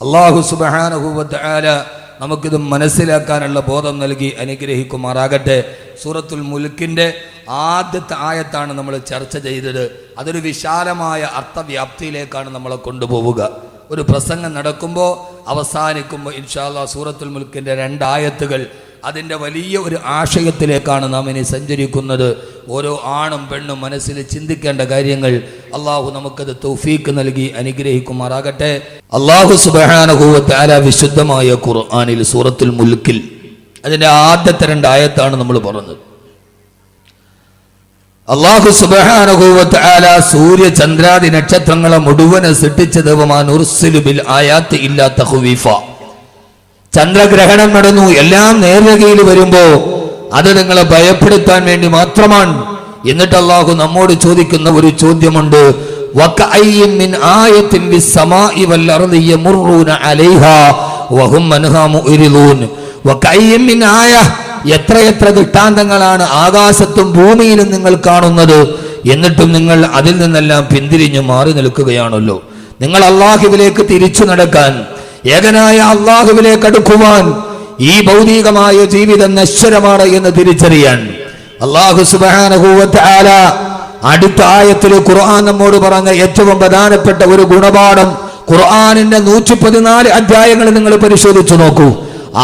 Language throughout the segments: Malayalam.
അല്ലാഹു സുബ്ഹാനഹു വ തആല നമുക്കിത് മനസ്സിലാക്കാനുള്ള ബോധം നൽകി അനുഗ്രഹിക്കുമാറാകട്ടെ. സൂറത്തുൽ മുൽക്കിൻ്റെ ആദ്യത്തെ ആയത്താണ് നമ്മൾ ചർച്ച ചെയ്തത്. അതൊരു വിശാലമായ അർത്ഥവ്യാപ്തിയിലേക്കാണ് നമ്മളെ കൊണ്ടുപോവുക. ഒരു പ്രസംഗം നടക്കുമ്പോൾ അവസാനിക്കുമ്പോൾ ഇൻഷാ അല്ലാഹ് സൂറത്തുൽ മുൽക്കിൻ്റെ 2 ആയത്തുകൾ അതിൻ്റെ വലിയ ഒരു ആശയത്തിലേക്കാണ് നാം ഇനി സഞ്ചരിക്കുന്നത്. ഓരോ ആണും പെണ്ണും മനസ്സിൽ ചിന്തിക്കേണ്ട കാര്യങ്ങൾ അള്ളാഹു നമുക്കത് തൗഫീക്ക് നൽകി അനുഗ്രഹിക്കുമാറാകട്ടെ. അള്ളാഹു സുബ്ഹാനഹു വ തആല വിശുദ്ധമായ ഖുർആനിൽ സൂറത്തുൽ മുൽക്കിൽ അതിൻ്റെ ആദ്യത്തെ 2 ആയത്താണ് നമ്മൾ പറഞ്ഞത്. അള്ളാഹു സുബ്ഹാനഹു വ തആല സൂര്യ ചന്ദ്രാദി നക്ഷത്രങ്ങളെ മുഴുവൻ സൃഷ്ടിച്ചത് വമാനുർസിലു ബിൽ ആയാത്തി ഇല്ലാ തഖ്വീഫ. ചന്ദ്രഗ്രഹണം നടന്നു, എല്ലാം നേർരേഖയിൽ വരുമ്പോ അത് നിങ്ങളെ ഭയപ്പെടുത്താൻ വേണ്ടി മാത്രമാണ്. എന്നിട്ട് അള്ളാഹു നമ്മോട് ചോദിക്കുന്ന ഒരു ചോദ്യമുണ്ട്. വകഅയ്യിൻ മിൻ ആയത്തിൻ ഫിസ്സമാഇ വൽ അർളി യമുറൂന അലൈഹാ വഹും അൻഹാ മുഅ്രിദൂൻ. വകഅയ്യിൻ മിൻ ആയ, എത്രയെത്ര ദൃഷ്ടാന്തങ്ങളാണ് ആകാശത്തും ഭൂമിയിലും നിങ്ങൾ കാണുന്നത്, എന്നിട്ടും നിങ്ങൾ അതിൽ നിന്നെല്ലാം പിന്തിരിഞ്ഞു മാറി നിൽക്കുകയാണല്ലോ. നിങ്ങൾ അള്ളാഹുവിലേക്ക് തിരിച്ചു നടക്കാൻ, ഏകനായ അള്ളാഹുവിലേക്ക് അടുക്കുവാൻ, ഈ ഭൗതികമായ ജീവിതം നശ്വരമാണ് എന്ന് തിരിച്ചറിയാൻ അള്ളാഹു സുബ്ഹാനഹു വ തആല അടുത്ത ആയത്തിൽ ഖുർആൻ നമ്മോട് പറഞ്ഞ ഏറ്റവും പ്രധാനപ്പെട്ട ഒരു ഗുണപാഠം. ഖുർആനിന്റെ 114 അധ്യായങ്ങൾ നിങ്ങൾ പരിശോധിച്ചു നോക്കൂ.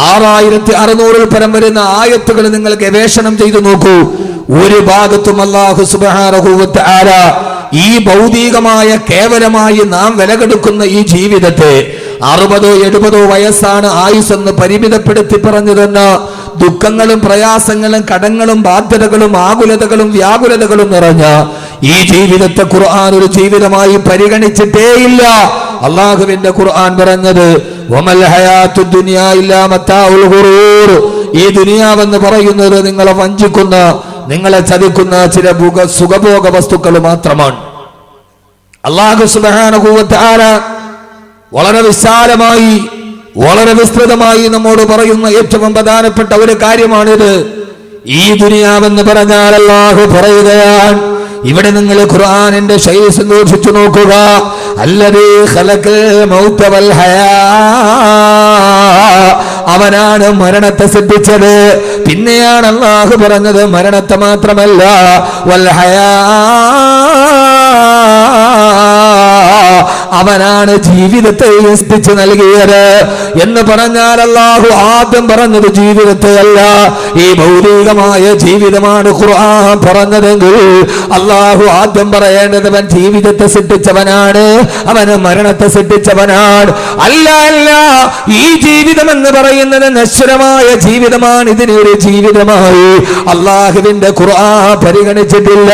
6600 പരം വരുന്ന ആയത്തുകൾ നിങ്ങൾ ഗവേഷണം ചെയ്തു നോക്കൂ. ഒരു ഭാഗത്തും അല്ലാഹു സുബ്ഹാനഹു വ തആല ഈ ഭൗതികമായ കേവലമായി നാം വിലകെടുക്കുന്ന ഈ ജീവിതത്തെ 60-70 വയസ്സാണ് ആയുസ്സെന്ന് പരിമിതപ്പെടുത്തി പറഞ്ഞു തന്നെ ദുഃഖങ്ങളും പ്രയാസങ്ങളും കടങ്ങളും ബാധ്യതകളും ആകുലതകളും വ്യാകുലതകളും നിറഞ്ഞ ഈ ജീവിതത്തെ ഖുർആൻ ഒരു ജീവിതമായി പരിഗണിച്ചിട്ടേയില്ല. അള്ളാഹുവിന്റെ ഖുർആൻ പറഞ്ഞത് വമൽ ഹയാത്തുദ് ദുനിയാ ഇല്ലാ മതാഉൽ ഗുറൂർ. ഈ ദുനിയാവെന്ന് പറയുന്നത് നിങ്ങളെ വഞ്ചിക്കുന്ന, നിങ്ങളെ ചതിക്കുന്ന ചില സുഖഭോഗ വസ്തുക്കൾ മാത്രമാണ്. അല്ലാഹു സുബ്ഹാനഹു വ തആല വളരെ വിശാലമായി വളരെ വിസ്തൃതമായി നമ്മോട് പറയുന്ന ഏറ്റവും പ്രധാനപ്പെട്ട ഒരു കാര്യമാണിത്. ഈ ദുനിയാവെന്ന് പറഞ്ഞാൽ അല്ലാഹു പറയുകയാണ്, ഇവിടെ നിങ്ങൾ ഖുർആനിന്റെ ശൈലി സൂക്ഷിച്ചു നോക്കുക. അല്ലദീ ഖലഖൽ മൗത വൽ ഹയാ, അവനാണ് മരണത്തെ സൃഷ്ടിച്ചത്. പിന്നെയാണ് അല്ലാഹു പറഞ്ഞത് മരണത്തെ മാത്രമല്ല വൽ ഹയാ, അവനാണ് ജീവിതത്തെ സൃഷ്ടിച്ചു നൽകിയത് എന്ന് പറഞ്ഞാൽ അല്ലാഹു ആദ്യം പറഞ്ഞത് ജീവിതത്തെ അല്ല, ഈ ഭൗതികമായ ജീവിതമാണ് ഖുർആൻ പറഞ്ഞതെങ്കിൽ അല്ലാഹു ആദ്യം പറയേണ്ടത് അവൻ ജീവിതത്തെ സൃഷ്ടിച്ചവനാണ്, അവന് മരണത്തെ സൃഷ്ടിച്ചവനാണ്. അല്ല അല്ല, ഈ ജീവിതം എന്ന് പറയുന്നത് നശ്വരമായ ജീവിതമാണ്. ഇതിനൊരു ജീവിതമായി അല്ലാഹുവിന്റെ ഖുർആൻ പരിഗണിച്ചിട്ടില്ല.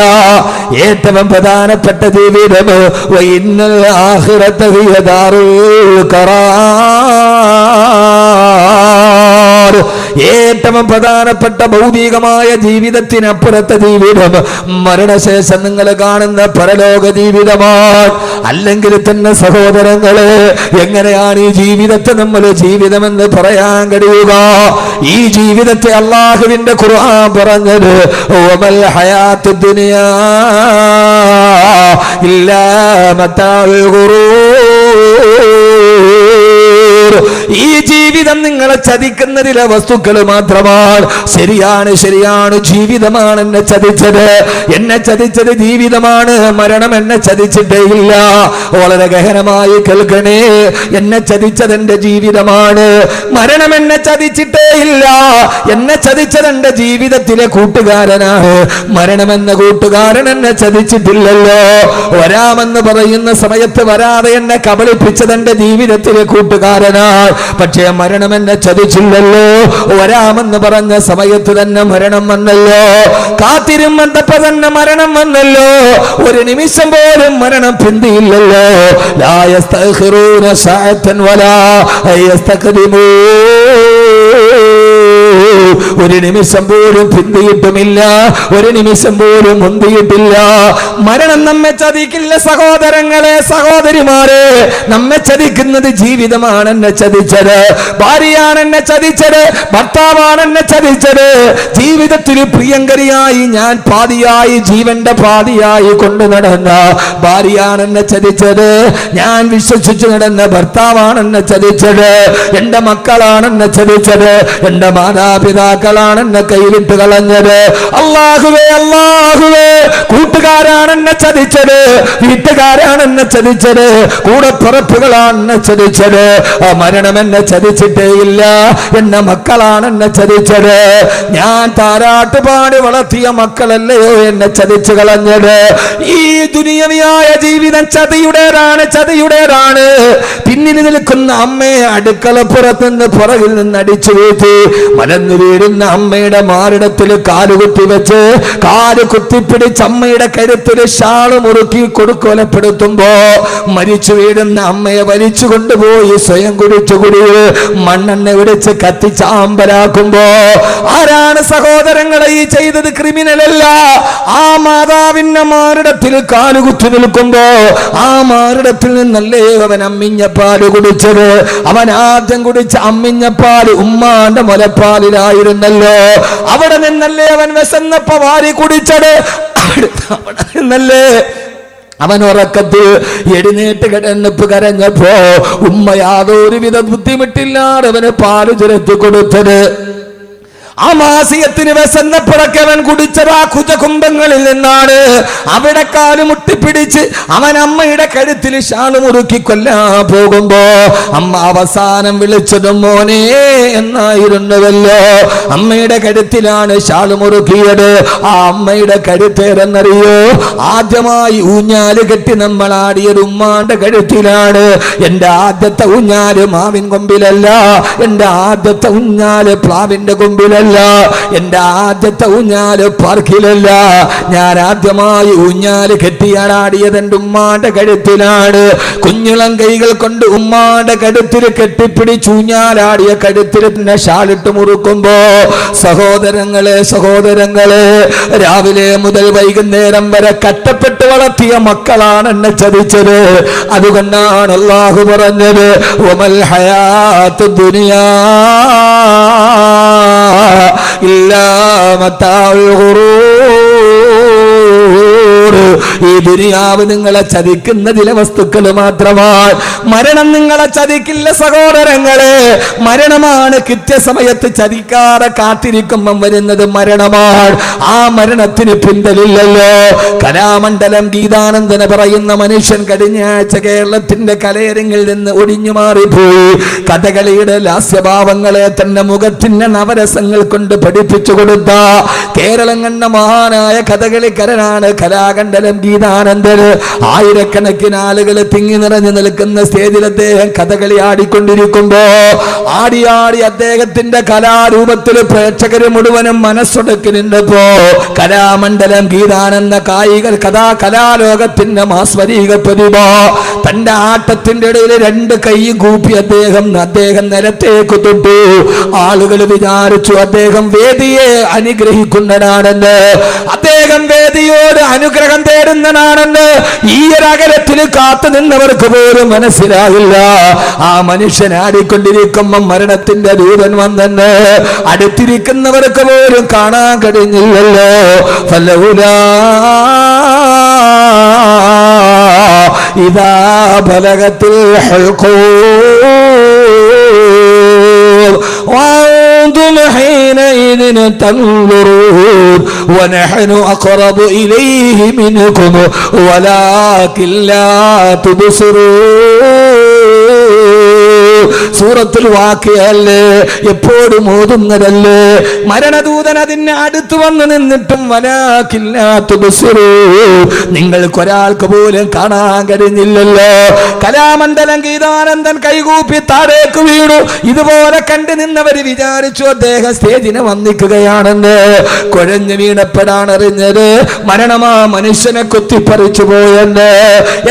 ഏറ്റവും പ്രധാനപ്പെട്ട ജീവിതം വഇന്നൽ ആഖിറത ഹിയ ദാറുൽ ഖറാർ. ഏറ്റവും പ്രധാനപ്പെട്ട ഭൗതികമായ ജീവിതത്തിനപ്പുറത്തെ ജീവിതം മരണശേഷം നിങ്ങൾ കാണുന്ന പരലോക ജീവിതമാണ്. അല്ലെങ്കിൽ തന്നെ സഹോദരങ്ങളെ, എങ്ങനെയാണ് ഈ ജീവിതത്തെ നമ്മൾ ജീവിതമെന്ന് പറയാൻ കഴിയുക? ഈ ജീവിതത്തെ അല്ലാഹുവിന്റെ ഖുർആൻ പറഞ്ഞത് വമൽ ഹയാത്തുദ് ദുനിയാ ഇല്ലാ മതാഉൽ ഗുറൂർ. ഈ ജീവിതം നിങ്ങളെ ചതിക്കുന്നതിലെ വസ്തുക്കൾ മാത്രമാണ്. ശരിയാണ്, ശരിയാണ്, ജീവിതമാണ് എന്നെ ചതിച്ചത്. എന്നെ ചതിച്ചത് ജീവിതമാണ്, മരണം എന്നെ ചതിച്ചിട്ടേ ഇല്ല. വളരെ ഗഹനമായി കേൾക്കണേ, എന്നെ ചതിച്ചത് എന്റെ ജീവിതമാണ്, മരണം എന്നെ ചതിച്ചിട്ടേ ഇല്ല. എന്നെ ചതിച്ചത് എന്റെ ജീവിതത്തിലെ കൂട്ടുകാരനാണ്, മരണമെന്ന കൂട്ടുകാരൻ എന്നെ ചതിച്ചിട്ടില്ലല്ലോ. വരാമെന്ന് പറയുന്ന സമയത്ത് വരാതെ എന്നെ കബളിപ്പിച്ചത് എന്റെ ജീവിതത്തിലെ കൂട്ടുകാരനാണ്, പക്ഷേ മരണം എന്നെ ചതിച്ചില്ലല്ലോ. വരാമെന്ന് പറഞ്ഞ സമയത്ത് തന്നെ മരണം വന്നല്ലോ, കാത്തിരുമ്പോ തന്നെ മരണം വന്നല്ലോ. ഒരു നിമിഷം പോലും മരണം പിന്തിയില്ലല്ലോ. ലാ യസ്തഖിറൂന സഅതൻ വലാ യസ്തഖദിമൂൻ. ഒരു നിമിഷം പോലും പിന്തിയിട്ടുമില്ല, ഒരു നിമിഷം പോലും മുന്തിയിട്ടില്ല. മരണം നമ്മെ ചതിക്കില്ല സഹോദരങ്ങളെ, സഹോദരിമാരെ. നമ്മെ ചതിക്കുന്നത് ജീവിതമാണ് എന്നെ ചതിച്ചത്, ഭാര്യയാണ് എന്നെ ചതിച്ചത്, ഭർത്താവാണ് എന്നെ ചതിച്ചത്. ജീവിതത്തിൽ പ്രിയങ്കരിയായി ഞാൻ പാതിയായി, ജീവന്റെ പാതിയായി കൊണ്ടു നടന്ന ഭാര്യയാണ് എന്നെ ചതിച്ചത്. ഞാൻ വിശ്വസിച്ചു നടന്ന ഭർത്താവാണ് എന്നെ ചതിച്ചത്. എന്റെ മക്കളാണ് എന്നെ ചതിച്ചത്. എന്റെ മാതാപിതാക്കളാണ് എന്നെ കൈവിട്ട് കളഞ്ഞത്. അല്ലാഹുവേ, അല്ലാഹുവേ, കൂട്ടുകാരാണ് എന്നെ ചതിച്ചത്, വീട്ടുകാരാണ് എന്നെ ചതിച്ചത്, കൂടപ്പിറപ്പുകളാണ് എന്നെ ചതിച്ചത്. ആ മരണം എന്നെ ചതിച്ചിട്ടേ ഇല്ല, എന്റെ മക്കളാണ് എന്നെ ചതിച്ചത്. ഞാൻ താരാട്ടുപാടി വളർത്തിയ മക്കളല്ലയോ എന്നെ ചതിച്ചു കളഞ്ഞത്. ഈ ദുനിയവിയായ ജീവിതം ചതിയുടേതാണ്, ചതിയുടേതാണ്. പിന്നിൽ നിൽക്കുന്ന അമ്മയെ അടുക്കളപ്പുറത്ത് നിന്ന് പുറകിൽ നിന്ന് അടിച്ചു വീഴ്ത്തി മലന്നു വീഴുന്ന അമ്മയുടെ മാറിടത്തിൽ കാലുകുത്തി വെച്ച് കാല് കുത്തിപ്പിടിച്ച് അമ്മയുടെ കരുത്തിൽ ഷാള് മുറുക്കി കൊടുക്കൊലപ്പെടുത്തുമ്പോ മരിച്ചു വീഴുന്ന അമ്മയെ വലിച്ചു കൊണ്ടുപോയി സ്വയം കുടിച്ചു കുടിയിൽ മണ്ണെണ്ണ വിടിച്ച് കത്തിച്ചാമ്പലാക്കുമ്പോ ആരാണ് സഹോദരങ്ങളെ ഈ ചെയ്തത്? ക്രിമിനലല്ല. ആ മാതാവിന്റെ മാറിടത്തിൽ കാലുകുത്തി നിൽക്കുമ്പോ ആ മാറിടത്തിൽ നിന്നല്ലേ അവൻ അമ്മിഞ്ഞപ്പാല് കുടിച്ചത്. അവൻ ആദ്യം കുടിച്ച അമ്മിഞ്ഞപ്പാല് ഉമ്മാന്റെ മുലപ്പാലിലായിരുന്നല്ലോ. അവിടെ നിന്നല്ലേ അവൻ വിശന്നപ്പോ വാരി കുടിച്ചത്. അവിടെ നിന്നല്ലേ അവൻ ഉറക്കത്തിൽ എഴുന്നേറ്റ് കിടന്നപ്പ് കരഞ്ഞപ്പോ ഉമ്മ യാതൊരുവിധ ബുദ്ധിമുട്ടില്ലാതെ അവന് പാല് ചുരത്തി കൊടുത്തത്. ആ മാസിയത്തിന് വിശന്നപ്പോഴൊക്കെ അവൻ കുടിച്ചത് ആ കുജകുംഭങ്ങളിൽ നിന്നാണ്. അവിടെ കാല് മുട്ടിപ്പിടിച്ച് അവൻ അമ്മയുടെ കഴുത്തിൽ ഷാള് മുറുക്കി കൊല്ലാൻ പോകുമ്പോ അമ്മ അവസാനം വിളിച്ചതും മോനെ എന്നായിരുന്നുവല്ലോ. അമ്മയുടെ കഴുത്തിലാണ് ഷാള് മുറുക്കിയത്. ആ അമ്മയുടെ കഴുത്തേരെന്നറിയോ? ആദ്യമായി ഊഞ്ഞാല് കെട്ടി നമ്മൾ ആടിയത് ഉമ്മാന്റെ കഴുത്തിലാണ്. എന്റെ ആദ്യത്തെ ഊഞ്ഞാല് മാവിൻ കൊമ്പിലല്ല, എന്റെ ആദ്യത്തെ ഊഞ്ഞാല് പ്ലാവിന്റെ കൊമ്പിലല്ല, എന്റെ ആദ്യത്തെ ഊഞ്ഞാല് പാർക്കിലല്ല. ഞാൻ ആദ്യമായി ഊഞ്ഞാല് കെട്ടിയാടാടിയത് എന്റെ ഉമ്മാന്റെ കഴുത്തിലാണ്. കുഞ്ഞിളം കൈകൾ കൊണ്ട് ഉമ്മാന്റെ കഴുത്തിൽ കെട്ടിപ്പിടിച്ച് ഊഞ്ഞാലാടിയ കഴുത്തിൽ തന്നെ ഷാളിട്ട് മുറുക്കുമ്പോ സഹോദരങ്ങളെ, സഹോദരങ്ങളെ, രാവിലെ മുതൽ വൈകുന്നേരം വരെ കഷ്ടപ്പെട്ട് വളർത്തിയ മക്കളാണ് എന്നെ ചതിച്ചത്. അതുകൊണ്ടാണ് അല്ലാഹു പറഞ്ഞത് വമൽ ഹയാത്തു ദുനിയാ ഇല്ലാ മതാഉൽ ഖുറൂർ. ഈ ദുനിയാവ് നിങ്ങളെ ചതിക്കുന്ന ചില വസ്തുക്കൾ മാത്രമാണ്. മരണം നിങ്ങളെ ചതിക്കില്ല സഹോദരങ്ങളെ. മരണമാണ് കൃത്യസമയത്ത് ചതിക്കാതെ കാത്തിരിക്കുമ്പം വരുന്നത് മരണമാണ്. ആ മരണത്തിന് പിന്തലില്ലല്ലോ. കലാമണ്ഡലം ഗീതാനന്ദന പറയുന്ന മനുഷ്യൻ കഴിഞ്ഞ ആഴ്ച കേരളത്തിന്റെ കലയരങ്ങിൽ നിന്ന് ഒടിഞ്ഞു മാറിപ്പോയി. കഥകളിയുടെ ലാസ്യഭാവങ്ങളെ തന്നെ മുഖത്തിന്റെ നവരസങ്ങൾ കൊണ്ട് പഠിപ്പിച്ചു കൊടുത്ത കേരളം കണ്ട മഹാനായ കഥകളിക്കാരനാണ് കലാമണ്ഡലം ഗീതാനന്ദന്. ആയിരക്കണക്കിന് ആളുകൾ തിങ്ങി നിറഞ്ഞു നിൽക്കുന്ന സ്റ്റേജിൽ അദ്ദേഹം കഥകളി ആടിക്കൊണ്ടിരിക്കുമ്പോ ആടി അദ്ദേഹത്തിന്റെ കലാരൂപത്തിൽ പ്രേക്ഷകര് മുഴുവനും മനസ്സൊടുക്കി നിന്നപ്പോ കലാമണ്ഡലം ഗീതാനന്ദ കലാലോകത്തിന്റെ മാസ്മരീക പ്രതിഭ തന്റെ ആട്ടത്തിന്റെ ഇടയിൽ രണ്ട് കൈ കൂപ്പി അദ്ദേഹം നിലത്തേക്ക് തൊട്ടു. ആളുകൾ വിചാരിച്ചു അദ്ദേഹം വേദിയെ അനുഗ്രഹിക്കുന്നതാണെന്ന്, അദ്ദേഹം വേദിയോട് അനുഗ്രഹം തേടുന്നതാണെന്ന്. ഈ ഒരു അകലത്തിൽ കാത്തു നിന്നവർക്ക് പോലും മനസ്സിലായില്ല. ആ മനുഷ്യൻ ആടിക്കൊണ്ടിരിക്കുമ്പോ മരണത്തിന്റെ ദൂതൻ വന്നെന്ന് അടുത്തിരിക്കുന്നവർക്ക് പോലും കാണാൻ കഴിഞ്ഞില്ലല്ലോ. ഫലൗലാ ഇദാ ബലഗത്തിൽ ഹൽഖൂർ വഅൻതും ഹീനഇദ തൻദുറൂൻ വനഹ്ന അഖറബു ഇലൈഹി മിൻകും വലാകിൻ ലാ തുബ്സിറൂൻ. സൂറത്തുൽ വാഖിഅല്ലേ എപ്പോഴും ഓതുന്നതല്ലേ. മരണദൂതൻ അതിന് അടുത്ത് വന്ന് നിന്നിട്ടും വലാകിൻ ലാ തുബ്സിറൂൻ, നിങ്ങൾക്കൊരാൾക്ക് പോലും കാണാൻ കഴിഞ്ഞില്ലല്ലോ. കലാമണ്ഡലം ഗീതാനന്ദൻ കൈകൂപ്പി താഴേക്ക് വീണു. ഇതുപോലെ കണ്ടു നിന്നവര് വിചാരിച്ചു അദ്ദേഹം സ്റ്റേജിനെ വന്നിക്കുകയാണെന്ന്. കുഴഞ്ഞു വീണപ്പെടാണ് അറിഞ്ഞത് മരണമാ മനുഷ്യനെ കുത്തിപ്പറിച്ചു പോയെന്ന്.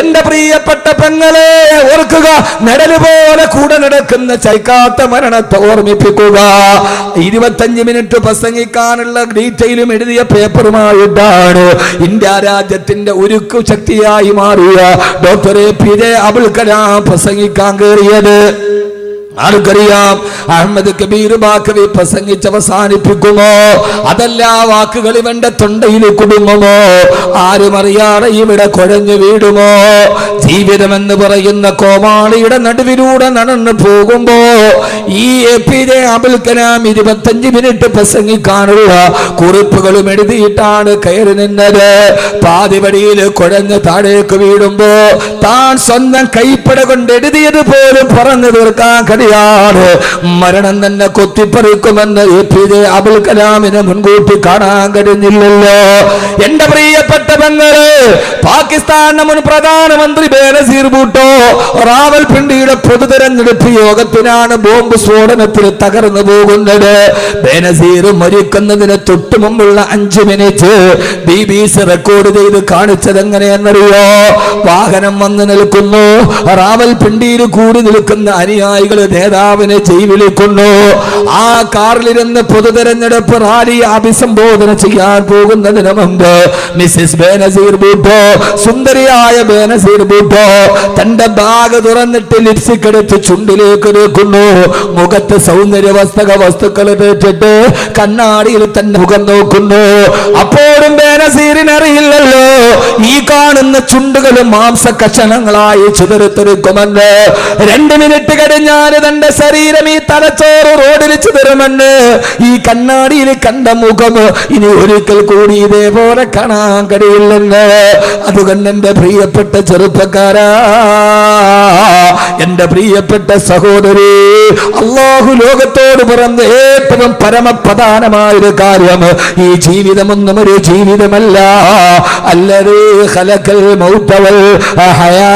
എന്റെ പ്രിയപ്പെട്ട പെങ്ങളെ ഓർക്കുക, നിഴല് പോലെ കൂടെ നടക്കുന്ന ചൈക്കാത്ത മരണത്തെ ഓർമ്മിപ്പിക്കുക. 25 മിനിറ്റ് പ്രസംഗിക്കാനുള്ള ഡീറ്റെയിലും എഴുതിയ പേപ്പറുമായിട്ടാണ് ഇന്ത്യ രാജ്യത്തിന്റെ ഉരുക്കു ശക്തിയായി മാറിയ ഡോക്ടർ APJ അബുൽ കലാം പ്രസംഗിക്കാൻ കയറിയത്. ആർക്കറിയാം, അഹമ്മദ് കബീർ ബാക്കവി പ്രസംഗിച്ച് അവസാനിപ്പിക്കുമോ, അതല്ല വാക്കുകൾ ഇവന്റെ തൊണ്ടയിൽ കുടുങ്ങുമോ, ആരും അറിയാതെ ഇവിടെ കുഴഞ്ഞു വീടുമോ? ജീവിതം എന്ന് പറയുന്ന കോമാളിയുടെ നടുവിലൂടെ നടന്നു പോകുമ്പോ ഈ APJ അബുൽ കലാം 25 മിനിറ്റ് പ്രസംഗിക്കാനുള്ള കുറിപ്പുകളും എഴുതിയിട്ടാണ് കയറി നിന്നത്. പാതിവടിയിൽ കുഴഞ്ഞ് താഴേക്ക് വീടുമ്പോ താൻ സ്വന്തം കൈപ്പട കൊണ്ട് എഴുതിയത് പോലും പറഞ്ഞു തീർക്കാൻ കഴിയാതെ മരണം തന്നെ കൊത്തിപ്പറിക്കുമെന്ന് APJ അബുൽ കലാമിനെ മുൻകൂട്ടി കാണാൻ കഴിഞ്ഞില്ലല്ലോ. എന്റെ പ്രിയപ്പെട്ട പെങ്ങള്, പാകിസ്ഥാന്റെ മുൻ പ്രധാനമന്ത്രി ബേനസീർ ഭൂട്ടോ റാവൽപിണ്ടിയുടെ പൊതു തെരഞ്ഞെടുപ്പ് യോഗത്തിനാണ് ബോംബ് സ്ഫോടനത്തിൽ തകർന്നു പോകുന്നത്. ബേനസീർ മരിക്കുന്നതിന് തൊട്ടു മുമ്പുള്ള 5 മിനിറ്റ് BBC റെക്കോർഡ് ചെയ്ത് കാണിച്ചത് എങ്ങനെയെന്നറിയോ? വാഹനം വന്ന് നിൽക്കുന്നു, റാവൽപിണ്ടിയിൽ കൂടി നിൽക്കുന്ന അനുയായികൾ നേതാവിനെ വിളിക്കുന്നു. ആ കാറിലിരുന്ന് പൊതു തെരഞ്ഞെടുപ്പ് റാലി അഭിസംബോധന ചെയ്യാൻ പോകുന്നതിന് മുമ്പ് മിസ്സിസ് ബേനസീർ ഭൂട്ടോ, സുന്ദരിയായ ബേനസീർ ഭൂട്ടോ തന്റെ ബാഗ് തുറന്നിട്ട് ലിപ്സ്റ്റിക് എടുത്ത് ചുണ്ടിലേക്ക് വെക്കുന്നു. മുഖത്ത് സൗന്ദര്യവസ്തക വസ്തുക്കൾ തേച്ചിട്ട് കണ്ണാടിയിൽ തന്നെ മുഖം നോക്കുന്നു. അപ്പോഴും ബേനസീറിനറിയില്ലല്ലോ ഈ കാണുന്ന ചുണ്ടുകളും മാംസ കഷണങ്ങളായി ചിതറിത്തെറിക്കുമെന്ന്. 2 മിനിറ്റ് കഴിഞ്ഞാൽ തന്റെ ശരീരം ഈ തലച്ചോറ് റോഡിൽ ചിതറുമെന്ന്. ഈ കണ്ണാടിയിൽ കണ്ട മുഖം ഇനി ഒരിക്കൽ കൂടി ഇതേപോലെ കാണാൻ കഴിയില്ലെന്ന്. അതുകൊണ്ട് എന്റെ പ്രിയപ്പെട്ട ചെറുപ്പക്കാരാ, എന്റെ പ്രിയപ്പെട്ട സഹോദരി, അല്ലാഹു ലോകത്തോട് പറഞ്ഞ ഏറ്റവും പരമപ്രധാനമായൊരു കാര്യം, ഈ ജീവിതമൊന്നും ഒരു ജീവിതമല്ല. അല്ലദീ ഖലഖൽ മൗത വൽ ഹയാ,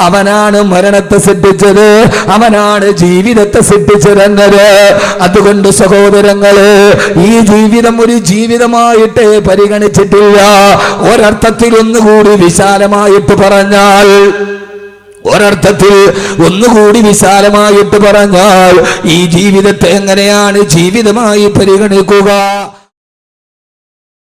അവനാണ് മരണത്തെ സൃഷ്ടിച്ചത്, അവനാണ് ജീവിതത്തെ സൃഷ്ടിച്ചതെന്നത്. അതുകൊണ്ട് സഹോദരങ്ങളെ, ഈ ജീവിതം ഒരു ജീവിതമായിട്ട് പരിഗണിച്ചിട്ടില്ല. ഒരർത്ഥത്തിൽ ഒന്നുകൂടി വിശാലമായിട്ട് പറഞ്ഞാൽ ഈ ജീവിതത്തെ എങ്ങനെയാണ് ജീവിതമായി പരിഗണിക്കുക?